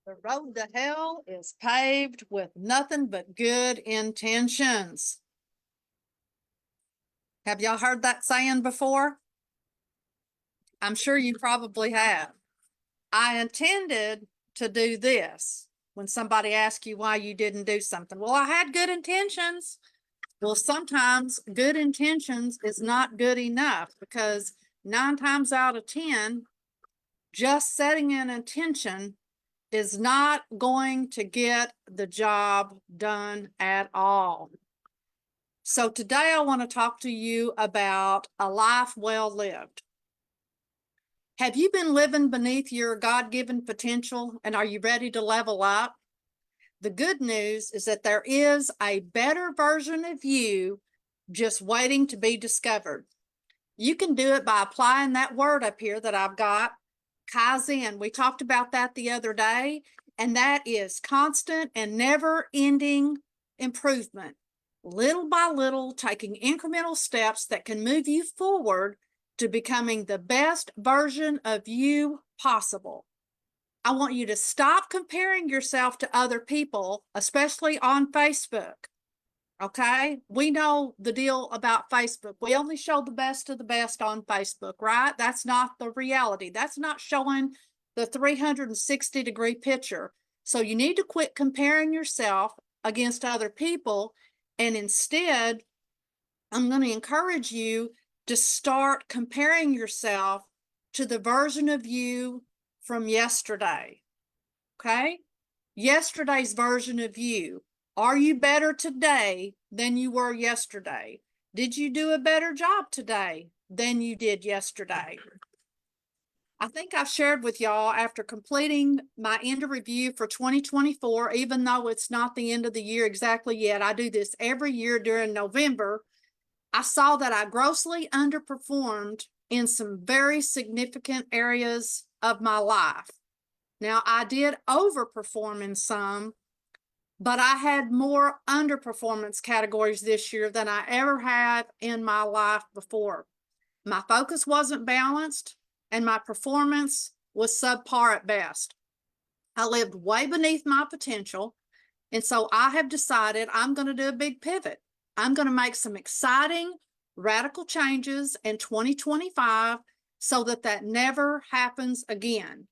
The road to hell is paved with nothing but good intentions. Have y'all heard that saying before? I'm sure you probably have. I intended to do this when somebody asks you why you didn't do something. Well, I had good intentions. Well, sometimes good intentions is not good enough because 9 times out of 10, just setting an intention is not going to get the job done at all. So today I want to talk to you about a life well lived. Have you been living beneath your God-given potential, and are you ready to level up? The good news is that there is a better version of you just waiting to be discovered. You can do it by applying that word up here that I've got, KAIZEN. We talked about that the other day, and that is constant and never-ending improvement, little by little, taking incremental steps that can move you forward to becoming the best version of you possible. I want you to stop comparing yourself to other people, especially on Facebook. Okay, we know the deal about Facebook. We only show the best of the best on Facebook, right? That's not the reality. That's not showing the 360-degree picture. So you need to quit comparing yourself against other people. And instead, I'm going to encourage you to start comparing yourself to the version of you from yesterday. Okay? Yesterday's version of you. Are you better today than you were yesterday? Did you do a better job today than you did yesterday? I think I've shared with y'all after completing my end of review for 2024, even though it's not the end of the year exactly yet, I do this every year during November. I saw that I grossly underperformed in some very significant areas of my life. Now, I did overperform in some, but I had more underperformance categories this year than I ever had in my life before. My focus wasn't balanced, and my performance was subpar at best. I lived way beneath my potential, and so I have decided I'm going to do a big pivot. I'm going to make some exciting, radical changes in 2025 so that that never happens again.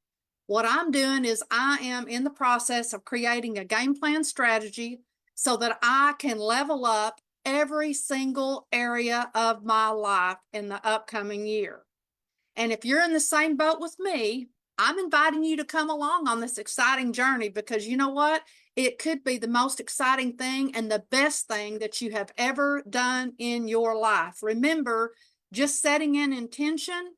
What I'm doing is I am in the process of creating a game plan strategy so that I can level up every single area of my life in the upcoming year. And if you're in the same boat with me, I'm inviting you to come along on this exciting journey because you know what? It could be the most exciting thing and the best thing that you have ever done in your life. Remember, just setting an intention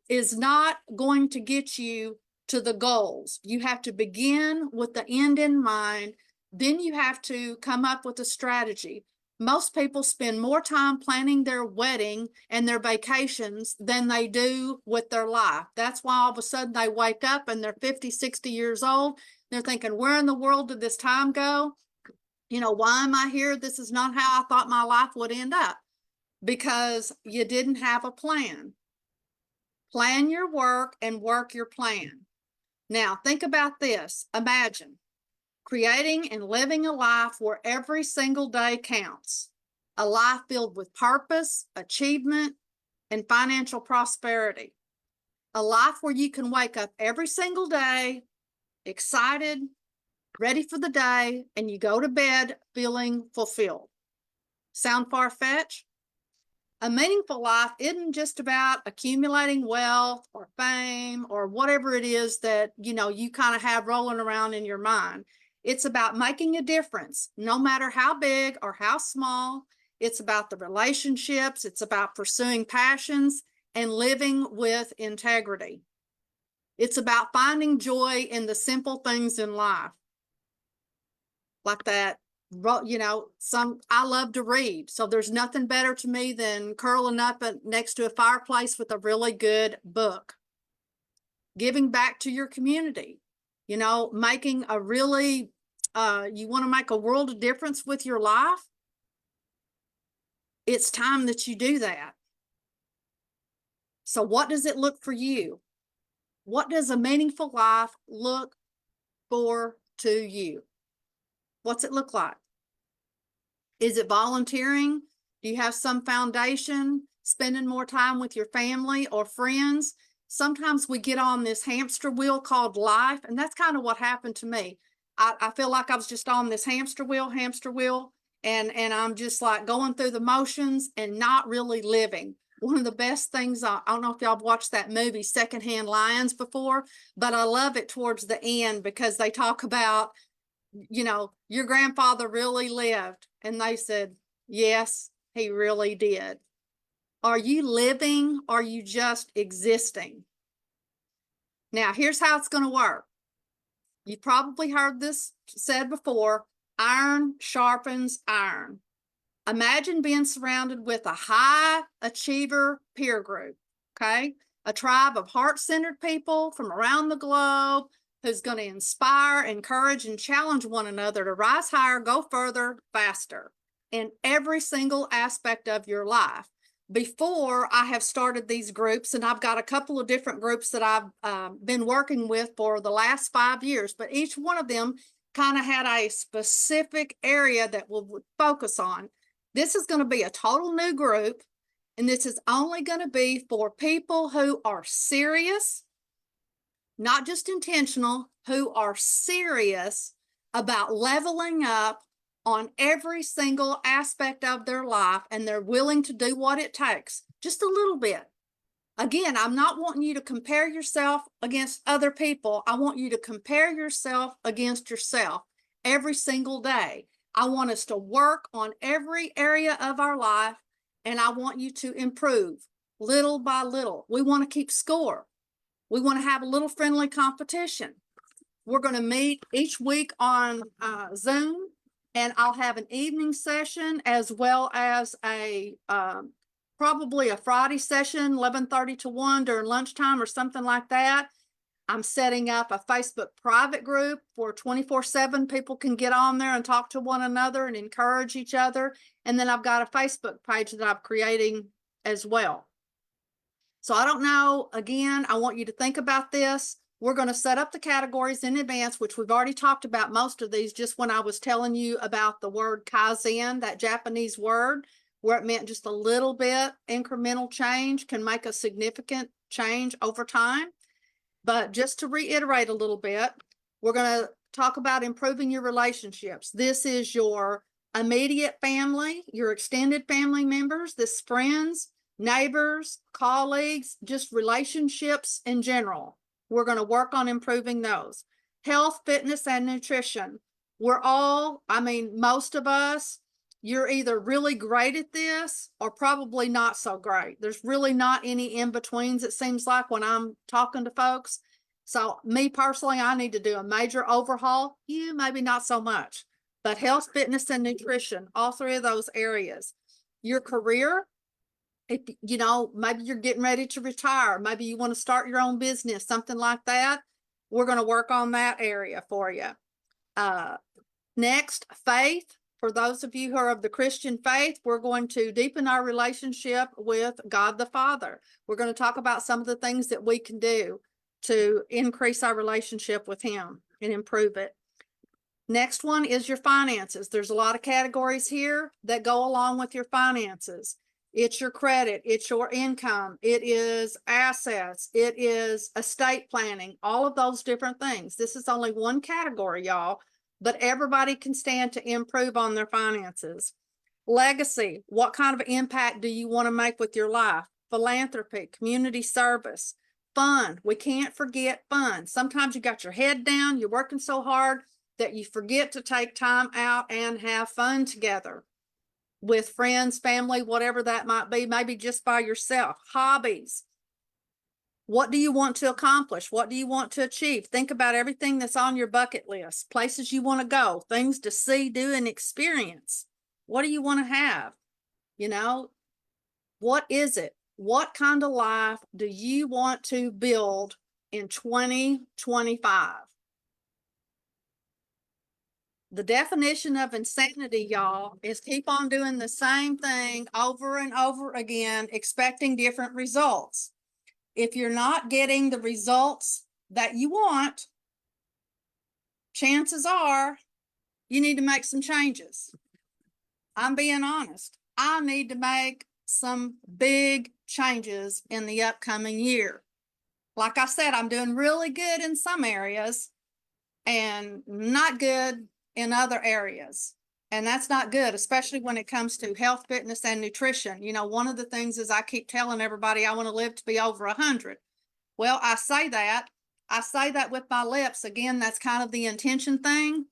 is not going to get you to the goals. You have to begin with the end in mind. Then you have to come up with a strategy. Most people spend more time planning their wedding and their vacations than they do with their life. That's why all of a sudden they wake up and they're 50, 60 years old. They're thinking, where in the world did this time go? You know, why am I here? This is not how I thought my life would end up, because you didn't have a plan. Plan your work and work your plan. Now, think about this. Imagine creating and living a life where every single day counts, a life filled with purpose, achievement, and financial prosperity, a life where you can wake up every single day excited, ready for the day, and you go to bed feeling fulfilled. Sound far-fetched? A meaningful life isn't just about accumulating wealth or fame or whatever it is that, you know, you kind of have rolling around in your mind. It's about making a difference, no matter how big or how small. It's about the relationships. It's about pursuing passions and living with integrity. It's about finding joy in the simple things in life, like that. You know, I love to read, so there's nothing better to me than curling up next to a fireplace with a really good book. Giving back to your community, you know, making a really you want to make a world of difference with your life, it's time that you do that. So what does it look for you? What does a meaningful life look for to you? What's it look like? Is it volunteering? Do you have some foundation, spending more time with your family or friends? Sometimes we get on this hamster wheel called life, and that's kind of what happened to me. I feel like I was just on this hamster wheel, and I'm just like going through the motions and not really living. One of the best things, I don't know if y'all have watched that movie, Secondhand Lions, before, but I love it towards the end because they talk about, you know, your grandfather really lived. And they said, yes, he really did. Are you living? Or are you just existing? Now, here's how it's going to work. You've probably heard this said before, iron sharpens iron. Imagine being surrounded with a high achiever peer group, okay? A tribe of heart-centered people from around the globe who's going to inspire, encourage, and challenge one another to rise higher, go further, faster in every single aspect of your life. Before I have started these groups, and I've got a couple of different groups that I've been working with for the last 5 years, but each one of them kind of had a specific area that we'll focus on. This is going to be a total new group, and this is only going to be for people who are serious, not just intentional, who are serious about leveling up on every single aspect of their life, and they're willing to do what it takes, just a little bit. Again, I'm not wanting you to compare yourself against other people. I want you to compare yourself against yourself every single day. I want us to work on every area of our life, and I want you to improve little by little. We want to keep score. We want to have a little friendly competition. We're going to meet each week on Zoom, and I'll have an evening session as well as a probably a Friday session, 11:30 to 1 during lunchtime or something like that. I'm setting up a Facebook private group where 24/7 people can get on there and talk to one another and encourage each other. And then I've got a Facebook page that I'm creating as well. So I don't know, again, I want you to think about this. We're going to set up the categories in advance, which we've already talked about most of these just when I was telling you about the word KAIZEN, that Japanese word, where it meant just a little bit incremental change can make a significant change over time. But just to reiterate a little bit, we're going to talk about improving your relationships. This is your immediate family, your extended family members, this friends, neighbors, colleagues, just relationships in general. We're going to work on improving those. Health, fitness, and nutrition. We're all, I mean, most of us, you're either really great at this or probably not so great. There's really not any in-betweens, it seems like, when I'm talking to folks. So me personally, I need to do a major overhaul. You maybe not so much, but health, fitness, and nutrition, all three of those areas. Your career, if you know, maybe you're getting ready to retire, maybe you want to start your own business, something like that. We're going to work on that area for you. Next, faith. For those of you who are of the Christian faith, we're going to deepen our relationship with God the Father. We're going to talk about some of the things that we can do to increase our relationship with Him and improve it. Next one is your finances. There's a lot of categories here that go along with your finances. It's your credit, it's your income, it is assets, it is estate planning, all of those different things. This is only one category, y'all, but everybody can stand to improve on their finances. Legacy, what kind of impact do you want to make with your life? Philanthropy, community service, fun. We can't forget fun. Sometimes you got your head down, you're working so hard that you forget to take time out and have fun together with friends, family, whatever that might be, maybe just by yourself. Hobbies. What do you want to accomplish? What do you want to achieve? Think about everything that's on your bucket list, places you want to go, things to see, do, and experience. What do you want to have? You know, what is it? What kind of life do you want to build in 2025? The definition of insanity, y'all, is keep on doing the same thing over and over again, expecting different results. If you're not getting the results that you want, chances are you need to make some changes. I'm being honest. I need to make some big changes in the upcoming year. Like I said, I'm doing really good in some areas and not good in other areas. And that's not good, especially when it comes to health, fitness, and nutrition. You know, one of the things is I keep telling everybody I want to live to be over 100. Well, I say that with my lips. Again, that's kind of the intention thing,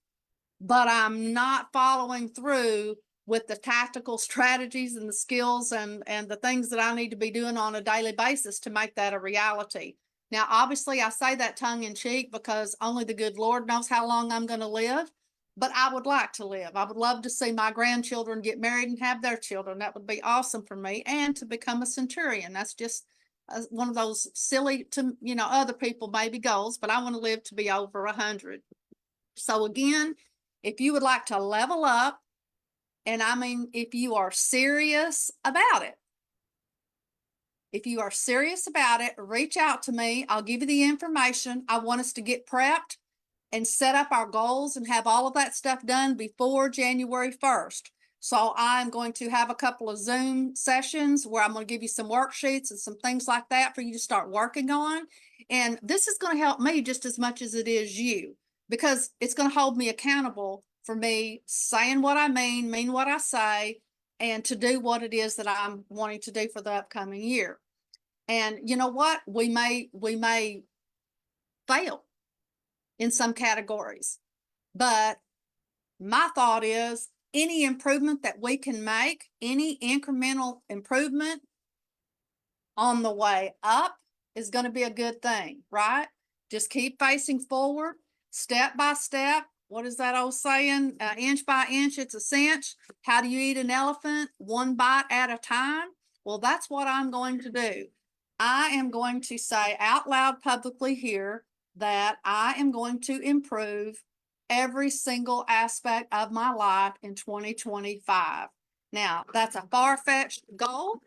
but I'm not following through with the tactical strategies and the skills and the things that I need to be doing on a daily basis to make that a reality. Now, obviously, I say that tongue in cheek because only the good Lord knows how long I'm going to live, but I would like to live. I would love to see my grandchildren get married and have their children. That would be awesome for me, and to become a centurion. That's just one of those silly to, other people maybe goals, but I want to live to be over 100. So again, if you would like to level up, and I mean, if you are serious about it, reach out to me. I'll give you the information. I want us to get prepped and set up our goals and have all of that stuff done before January 1st. So I'm going to have a couple of Zoom sessions where I'm going to give you some worksheets and some things like that for you to start working on. And this is going to help me just as much as it is you, because it's going to hold me accountable for me saying what I mean what I say, and to do what it is that I'm wanting to do for the upcoming year. And you know what? We may fail in some categories, but my thought is any improvement that we can make, any incremental improvement on the way up is going to be a good thing, right? Just keep facing forward, step by step. What is that old saying? Inch by inch, it's a cinch. How do you eat an elephant? One bite at a time. Well, that's what I'm going to do. I am going to say out loud publicly here that I am going to improve every single aspect of my life in 2025. Now, that's a far-fetched goal,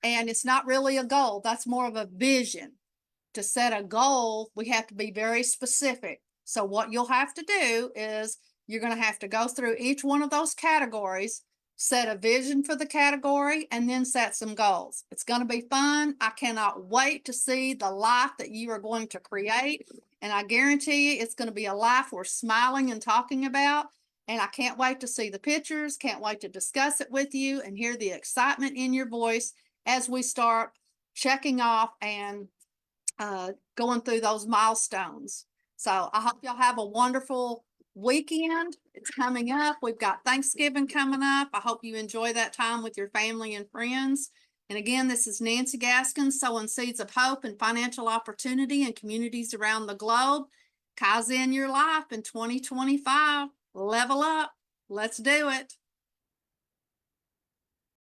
and it's not really a goal. That's more of a vision. To set a goal, we have to be very specific. So what you'll have to do is you're going to have to go through each one of those categories, set a vision for the category, and then set some goals. It's going to be fun. I cannot wait to see the life that you are going to create. And I guarantee you it's going to be a life we're smiling and talking about. And I can't wait to see the pictures, can't wait to discuss it with you and hear the excitement in your voice as we start checking off and going through those milestones. So I hope y'all have a wonderful weekend. It's coming up. We've got Thanksgiving coming up. I hope you enjoy that time with your family and friends. And again, this is Nancy Gaskins, sowing seeds of hope and financial opportunity in communities around the globe. KAIZEN your life in 2025. Level up. Let's do it.